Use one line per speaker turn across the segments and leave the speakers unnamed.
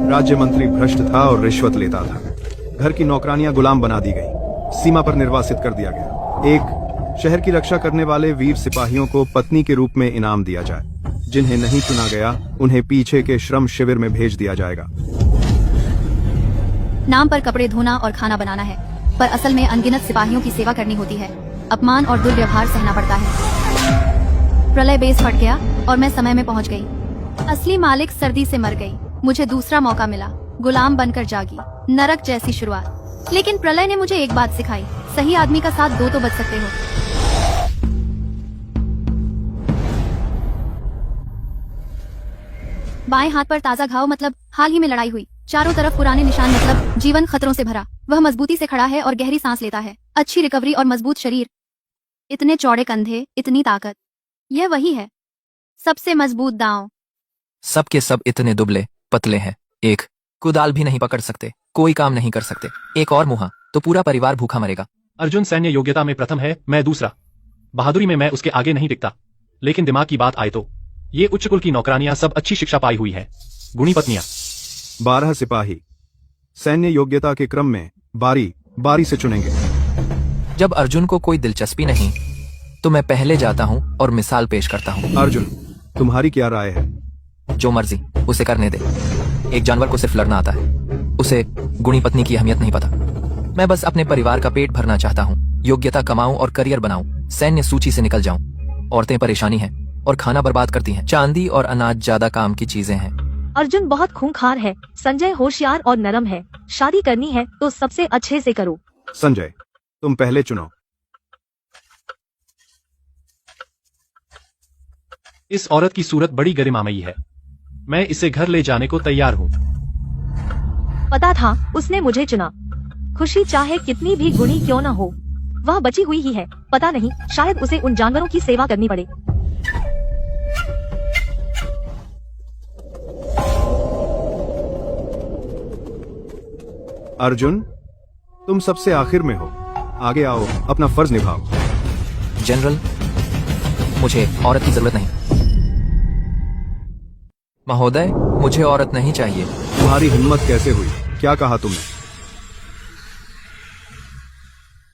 राज्य मंत्री भ्रष्ट था और रिश्वत लेता था। घर की नौकरानियां गुलाम बना दी गई, सीमा पर निर्वासित कर दिया गया। एक शहर की रक्षा करने वाले वीर सिपाहियों को पत्नी के रूप में इनाम दिया जाए। जिन्हें नहीं चुना गया उन्हें पीछे के श्रम शिविर में भेज दिया जाएगा।
नाम पर कपड़े धोना और खाना बनाना है, पर असल में अनगिनत सिपाहियों की सेवा करनी होती है। अपमान और दुर्व्यवहार सहना पड़ता है। प्रलय बेस फट गया और मैं समय में पहुंच गई। असली मालिक सर्दी से मर गई। मुझे दूसरा मौका मिला, गुलाम बनकर जागी। नरक जैसी शुरुआत। लेकिन प्रलय ने मुझे एक बात सिखाई, सही आदमी का साथ दो तो बच सकते हो। बाएं हाथ पर ताजा घाव मतलब हाल ही में लड़ाई हुई। चारों तरफ पुराने निशान मतलब जीवन खतरों से भरा। वह मजबूती से खड़ा है और गहरी सांस लेता है। अच्छी रिकवरी और मजबूत शरीर। इतने चौड़े कंधे, इतनी ताकत। यह वही है सबसे मजबूत दांव।
सब के सब इतने दुबले पतले हैं, एक कुदाल भी नहीं पकड़ सकते, कोई काम नहीं कर सकते। एक और मुहा तो पूरा परिवार भूखा मरेगा।
अर्जुन सैन्य योग्यता में प्रथम है, मैं दूसरा। बहादुरी में मैं उसके आगे नहीं टिकता। लेकिन दिमाग की बात आए तो ये उच्च कुल की नौकरानियां सब अच्छी शिक्षा पाई हुई है, गुणी पत्नियां।
12 सिपाही सैन्य योग्यता के क्रम में बारी बारी से चुनेंगे।
जब अर्जुन को कोई दिलचस्पी नहीं तो मैं पहले जाता हूँ और मिसाल पेश करता हूँ।
अर्जुन, तुम्हारी क्या राय है?
जो मर्जी उसे करने दे। एक जानवर को सिर्फ लड़ना आता है, उसे गुणी पत्नी की अहमियत नहीं पता। मैं बस अपने परिवार का पेट भरना चाहता हूँ, योग्यता कमाऊं और करियर बनाऊं, सैन्य सूची से निकल जाऊं। औरतें परेशानी हैं और खाना बर्बाद करती हैं। चांदी और अनाज ज्यादा काम की चीजें हैं।
अर्जुन बहुत खूंखार है, संजय होशियार और नरम है। शादी करनी है तो सबसे अच्छे से करो।
संजय, तुम पहले चुनो।
इस औरत की सूरत बड़ी गरिमामयी है, मैं इसे घर ले जाने को तैयार हूँ।
पता था उसने मुझे चुना। खुशी चाहे कितनी भी गुणी क्यों न हो, वह बची हुई ही है। पता नहीं, शायद उसे उन जानवरों की सेवा करनी पड़े।
अर्जुन, तुम सबसे आखिर में हो, आगे आओ, अपना फर्ज निभाओ।
जनरल, मुझे औरत की जरूरत नहीं। महोदय, मुझे औरत नहीं चाहिए।
तुम्हारी हिम्मत कैसे हुई? क्या कहा तुमने?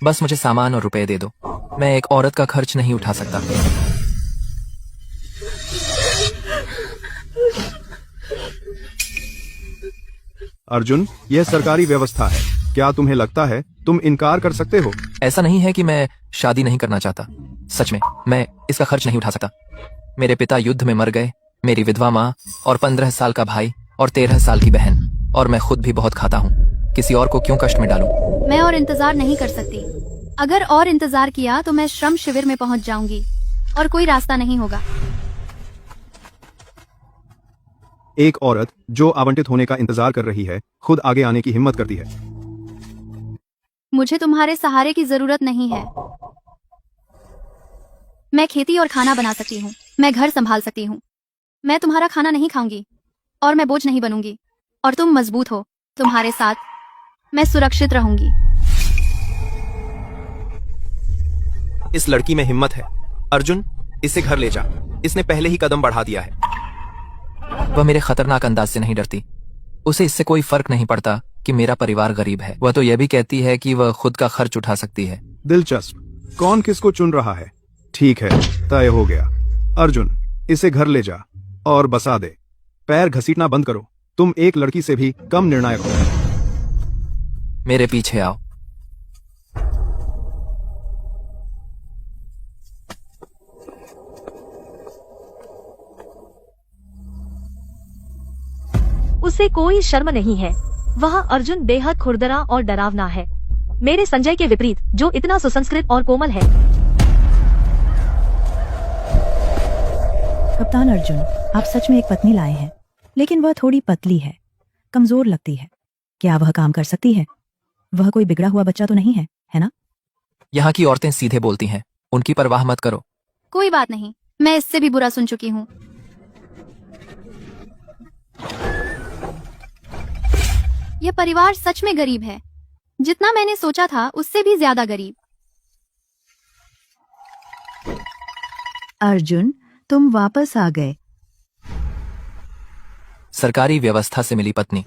बस मुझे सामान और रुपए दे दो, मैं एक औरत का खर्च नहीं उठा सकता।
अर्जुन, यह सरकारी व्यवस्था है, क्या तुम्हें लगता है तुम इनकार कर सकते हो?
ऐसा नहीं है कि मैं शादी नहीं करना चाहता, सच में मैं इसका खर्च नहीं उठा सकता। मेरे पिता युद्ध में मर गए, मेरी विधवा माँ और 15 साल का भाई और 13 साल की बहन, और मैं खुद भी बहुत खाता हूँ। किसी और को क्यों कष्ट में डालूं?
मैं और इंतजार नहीं कर सकती। अगर और इंतजार किया तो मैं श्रम शिविर में पहुंच जाऊंगी और कोई रास्ता नहीं होगा।
एक औरत जो आवंटित होने का इंतजार कर रही है, खुद आगे आने की हिम्मत करती है।
मुझे तुम्हारे सहारे की जरूरत नहीं है। मैं खेती और खाना बना सकती हूँ, मैं घर संभाल सकती हूँ। मैं तुम्हारा खाना नहीं खाऊंगी और मैं बोझ नहीं बनूंगी। और तुम मजबूत हो, तुम्हारे साथ मैं सुरक्षित रहूंगी।
इस लड़की में हिम्मत है। अर्जुन, इसे घर ले जा, इसने पहले ही कदम बढ़ा दिया है।
वह मेरे खतरनाक अंदाज से नहीं डरती। उसे इससे कोई फर्क नहीं पड़ता कि मेरा परिवार गरीब है। वह तो यह भी कहती है कि वह खुद का खर्च उठा सकती है।
दिलचस्प। कौन किसको चुन रहा है? ठीक है, तय हो गया। अर्जुन, इसे घर ले जा और बसा दे। पैर घसीटना बंद करो, तुम एक लड़की से भी कम निर्णायक हो।
मेरे पीछे आओ।
उसे कोई शर्म नहीं है। वह अर्जुन बेहद खुरदरा और डरावना है, मेरे संजय के विपरीत जो इतना सुसंस्कृत और कोमल है।
कप्तान अर्जुन, आप सच में एक पत्नी लाए हैं, लेकिन वह थोड़ी पतली है, कमजोर लगती है। क्या वह काम कर सकती है? वह कोई बिगड़ा हुआ बच्चा तो नहीं है, है ना?
यहाँ की औरतें सीधे बोलती हैं, उनकी परवाह मत करो।
कोई बात नहीं, मैं इससे भी बुरा सुन चुकी हूँ। यह परिवार सच में गरीब है, जितना मैंने सोचा था उससे भी ज्यादा गरीब।
अर्जुन, तुम वापस आ गए।
सरकारी व्यवस्था से मिली पत्नी।